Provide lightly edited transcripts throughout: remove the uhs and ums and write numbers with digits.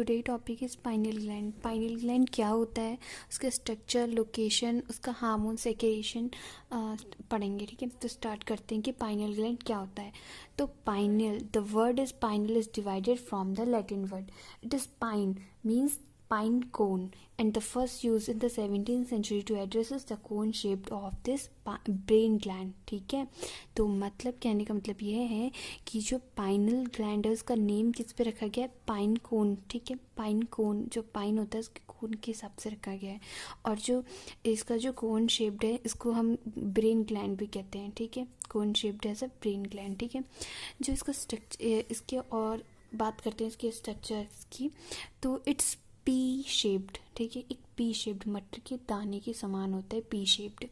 Today topic is pineal gland. Pineal gland क्या होता है, उसका स्ट्रक्चर, लोकेशन, उसका हार्मोन सेक्रेशन पढ़ेंगे। ठीक है, तो स्टार्ट करते हैं कि पाइनियल ग्लैंड क्या होता है। तो pineal, the word is pineal is divided from the Latin word, it is pine means pine cone and the first used in the 17th century to address the cone shaped of this brain gland। ठीक है, तो मतलब कहने का मतलब ये है कि जो पाइनल ग्लैंड है उसका नेम किस पे रखा गया है, पाइन कोन। ठीक है, पाइन कोन, जो पाइन होता है उसके कोन के हिसाब से रखा गया है। और जो इसका जो कोन शेप्ड है इसको हम ब्रेन ग्लैंड भी कहते हैं। ठीक है, cone shaped as a brain gland. ठीक है, जो इसका स्ट्रक्चर, इसके और बात करते हैं इसके स्ट्रक्चर की, तो इट्स पी शेप्ड। ठीक है, एक पी शेप्ड, मटर के दाने के समान होता है, पी शेप्ड।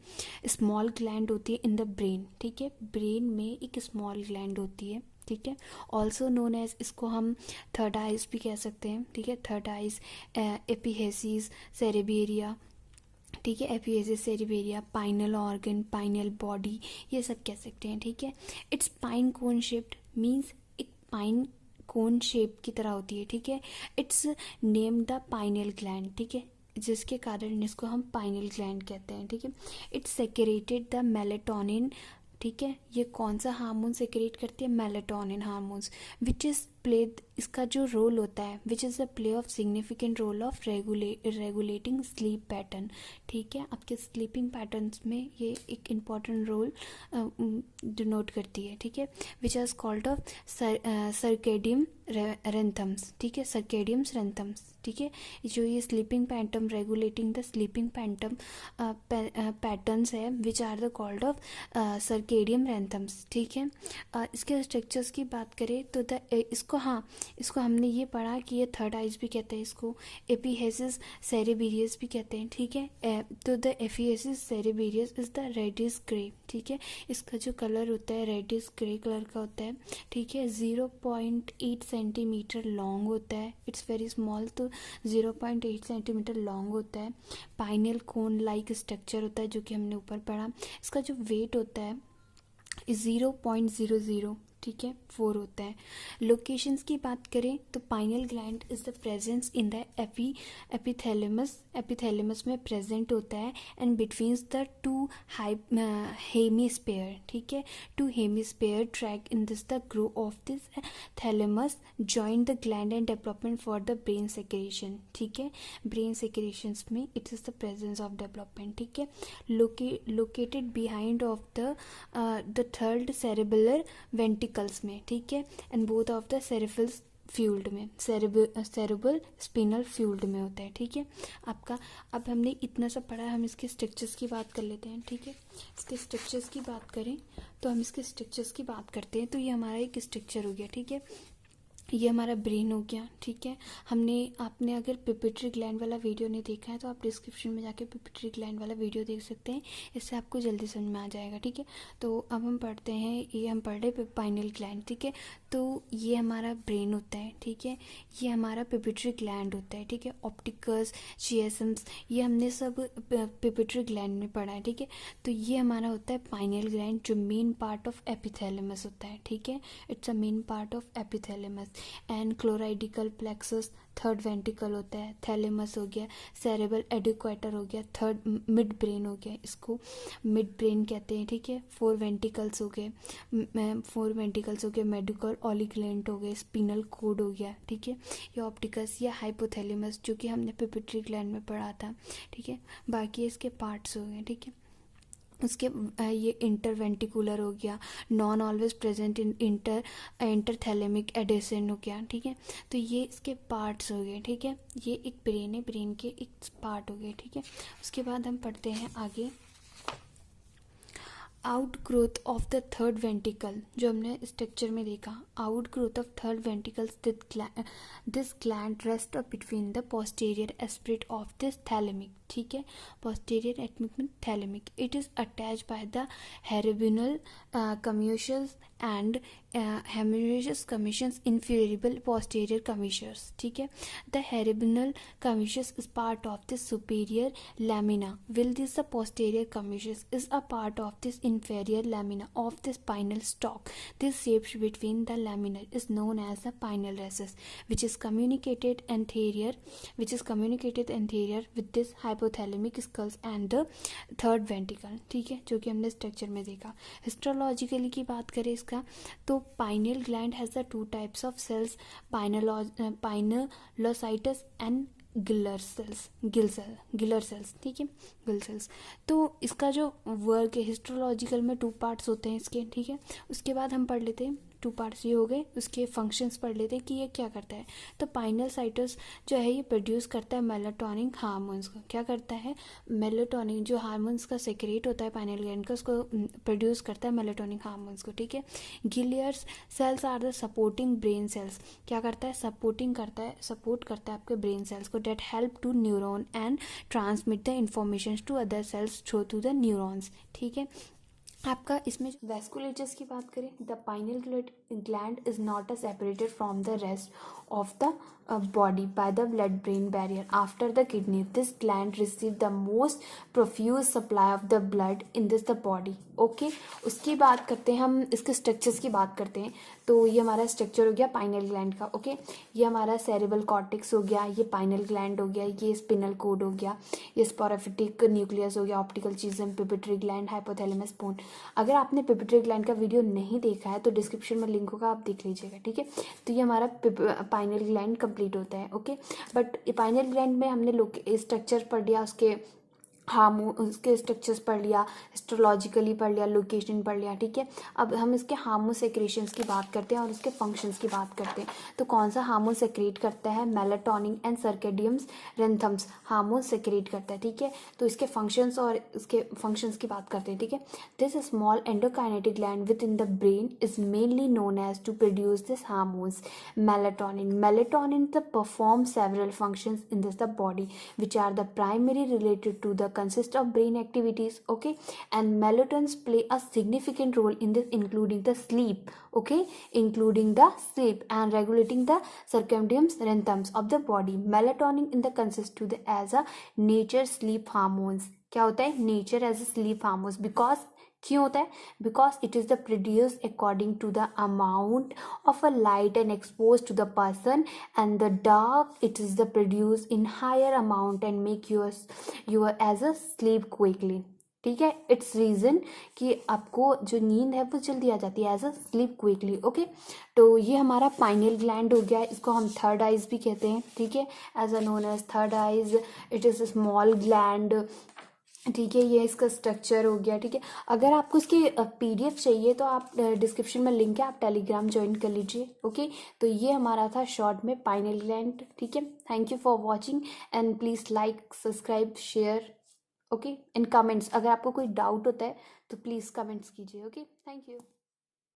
स्मॉल ग्लैंड होती है इन द ब्रेन। ठीक है, ब्रेन में एक स्मॉल ग्लैंड होती है। ठीक है, ऑल्सो नोन एज, इसको हम थर्ड आइज भी कह सकते हैं। ठीक है, थर्ड आइज, एपिहेसिस सेरेबेरिया। ठीक है, एपिहेसिस सेरेबेरिया, पाइनल ऑर्गन, पाइनल बॉडी, ये सब कह सकते हैं। ठीक है, it's pine cone shaped means एक पाइन कोन शेप की तरह होती है। ठीक है, it's name the pineal gland. ठीक है, जिसके कारण इसको हम पाइनियल ग्लैंड कहते हैं। ठीक है, इट्स सेक्रेटेड द मेलेटोनिन। ठीक है, ये कौन सा हार्मोन सेक्रेट करती है, melatonin hormones, which is play, इसका जो रोल होता है, which is the play of significant role of regulating sleep pattern. ठीक है, आपके स्लीपिंग पैटर्न्स में ये एक इम्पॉर्टेंट रोल डिनोट करती है। ठीक है, which is called of circadian rhythms. ठीक है, सर्केडियम्स रेंथम्स। ठीक है, जो ये sleeping pattern, regulating the sleeping pattern patterns है, which are the called of circadian rhythms. ठीक है, इसके स्ट्रक्चर्स की बात करें तो इसको हमने ये पढ़ा कि ये थर्ड आइज भी कहते हैं, इसको एपिहेसिस सेरेबेरियस भी कहते हैं। ठीक है, तो the epiphysis cerebri is the reddish grey. ठीक है, इसका जो कलर होता है रेडिश ग्रे कलर का होता है। ठीक है, 0.8 सेंटीमीटर लॉन्ग होता है, इट्स वेरी स्मॉल, तो 0.8 सेंटीमीटर लॉन्ग होता है। पाइनियल कोन लाइक स्ट्रक्चर होता है, जो कि हमने ऊपर पढ़ा। इसका जो वेट होता है 0.00, ठीक है, 4 होता है। लोकेशंस की बात करें तो pineal gland is the presence in the epithalamus में प्रेजेंट होता है, and between the two hemisphere. ठीक है, two hemisphere track in this the grow of this thalamus join the gland and development for the brain secretion. ठीक है, brain secretions में it is the presence of development. ठीक है, located behind of the third cerebellar ventricles में। ठीक है, and both of the cerebral fuelled में, cerebral spinal fuelled में होता है। ठीक है, आपका अब हमने इतना सब पढ़ा, हम इसके स्ट्रक्चर्स की बात कर लेते हैं। ठीक है, इसके स्ट्रक्चर्स की बात करें तो हम इसके स्ट्रक्चर्स की बात करते हैं, तो ये हमारा एक स्ट्रक्चर हो गया। ठीक है, ये हमारा ब्रेन हो गया। ठीक है, आपने अगर पिट्यूटरी ग्लैंड वाला वीडियो नहीं देखा है तो आप डिस्क्रिप्शन में जाके पिट्यूटरी ग्लैंड वाला वीडियो देख सकते हैं, इससे आपको जल्दी समझ में आ जाएगा। ठीक है, तो अब हम पढ़ते हैं, ये हम पढ़ रहे पाइनियल ग्लैंड। ठीक है, तो ये हमारा ब्रेन होता है। ठीक है, ये हमारा पिट्यूटरी ग्लैंड होता है। ठीक है, ऑप्टिकस, चिएसम्स, ये हमने सब पिट्यूटरी ग्लैंड में पढ़ा है। ठीक है, तो ये हमारा होता है पाइनियल ग्लैंड, जो मेन पार्ट ऑफ एपिथैलेमस होता है। ठीक है, it's a main part of epithalamus. And choroidal plexus third ventricle होता है, थैलेमस हो गया, सेरेबल एडिक्वेटर हो गया, थर्ड मिड ब्रेन हो गया, इसको मिड ब्रेन कहते हैं। ठीक है, 4 वेंटिकल्स हो गए, मेडिकल ऑलिगुलेंट हो गए, स्पिनल कोड हो गया। ठीक है, ये ऑप्टिकस या हाइपोथैलेमस, जो कि हमने पिट्यूटरी ग्लैंड में पढ़ा था। ठीक है, बाकी इसके पार्ट्स हो गए। ठीक है, उसके ये इंटरवेंटिकुलर हो गया, non always present in interthalamic adhesion हो गया। ठीक है, तो ये इसके पार्ट्स हो गए। ठीक है, ये एक ब्रेन है, ब्रेन के एक पार्ट हो गए। ठीक है, उसके बाद हम पढ़ते हैं आगे out growth of the third वेंटिकल, जो हमने स्ट्रक्चर में देखा। Out growth of third ventricles, this gland rest between the posterior aspect of this thalamic. ठीक है. Posterior ethmic thalamic, it is attached by the cerebral commissures and hemianus commissures inferior posterior commissures. ठीक है. The cerebral commissures is part of the superior lamina, while this the posterior commissures is a part of this inferior lamina of the spinal stalk. This shape between the lamina is known as the pineal recess, which is communicated anterior with this hypothalamic skulls and the third ventricle. ठीक है, जो कि हमने structure में देखा. Histologically की बात करें इसका, तो pineal gland has the 2 types of cells, pinealocytes and glial cells. ठीक है, गिल सेल्स. तो इसका जो वर्क है हिस्टोलॉजिकल में 2 पार्ट्स होते हैं इसके. ठीक है, उसके बाद हम पढ़ लेते हैं 2 पार्ट्स ये हो गए, उसके फंक्शंस पढ़ लेते हैं कि ये क्या करता है. तो पाइनल साइटस जो है ये प्रोड्यूस करता है मेलाटोनिन हार्मोन्स को. क्या करता है, मेलाटोनिन जो हार्मोन्स का सेक्रेट होता है पाइनल ग्लैंड का, उसको प्रोड्यूस करता है मेलाटोनिन हार्मोन्स को. ठीक है. Glial cells are the supporting brain cells. क्या करता है, सपोर्ट करता है आपके ब्रेन सेल्स को. That help to neuron and transmit the information to other cells through to the neurons. ठीक है. आपका इसमें वैस्कुलेटर्स की बात करें, the pineal gland is not separated from the rest of the body by the blood brain barrier after the kidney. This gland receive the most profuse supply of the blood in the body. Okay, उसकी बात करते हैं हम, इसके structures की बात करते हैं. तो ये हमारा स्ट्रक्चर हो गया पाइनल ग्लैंड का. ओके, ये हमारा सेरेब्रल कॉर्टेक्स हो गया, ये पाइनल ग्लैंड हो गया, ये स्पिनल कोड हो गया, ये स्पोरोफिटिक न्यूक्लियस हो गया, optical chiasm, pituitary gland, hypothalamus bone. अगर आपने पिट्यूटरी ग्लैंड का वीडियो नहीं देखा है तो डिस्क्रिप्शन में लिंक होगा, आप देख लीजिएगा. ठीक है. तो ये हमारा पाइनल ग्लैंड कंप्लीट होता है. ओके, बट पाइनल ग्लैंड में हमने स्ट्रक्चर पढ़ लिया, उसके स्ट्रक्चर्स पढ़ लिया, हिस्टोलॉजिकली पढ़ लिया, लोकेशन पढ़ लिया. ठीक है. अब हम इसके हार्मोन सेक्रेशंस की बात करते हैं और उसके फंक्शंस की बात करते हैं. तो कौन सा हार्मोन सेक्रेट करता है, melatonin and circadian rhythms hormone secrete करता है. ठीक है. तो इसके फंक्शंस और इसके फंक्शंस की बात करते हैं. ठीक है. This small endocrine gland within the brain is mainly known as to produce this hormones melatonin perform several functions in this the body which are the primary related to the consist of brain activities. Okay, and melatonin play a significant role in this, including the sleep and regulating the circadian rhythms of the body. Melatonin in the consist to the as a nature sleep hormones. क्या होता है, nature as a sleep hormones. because क्यों होता है, because it is the produce according to the amount of a light and expose to the person, and the dark it is the produce in higher amount and make your as a sleep quickly. ठीक है. It's reason कि आपको जो नींद है वो जल्दी आ जाती है as a sleep quickly. Okay, तो ये हमारा पाइनियल ग्लैंड हो गया, इसको हम थर्ड आइज भी कहते हैं. ठीक है, as a known as third eyes. It is a small gland. ठीक है, ये इसका स्ट्रक्चर हो गया. ठीक है. अगर आपको इसकी PDF चाहिए तो आप डिस्क्रिप्शन में लिंक है, आप टेलीग्राम ज्वाइन कर लीजिए. ओके, तो ये हमारा था शॉर्ट में पाइनल ग्लैंड. ठीक है. Thank you for watching and please like, subscribe, share. Okay, in comments अगर आपको कोई डाउट होता है तो प्लीज़ कमेंट्स कीजिए. Okay, thank you.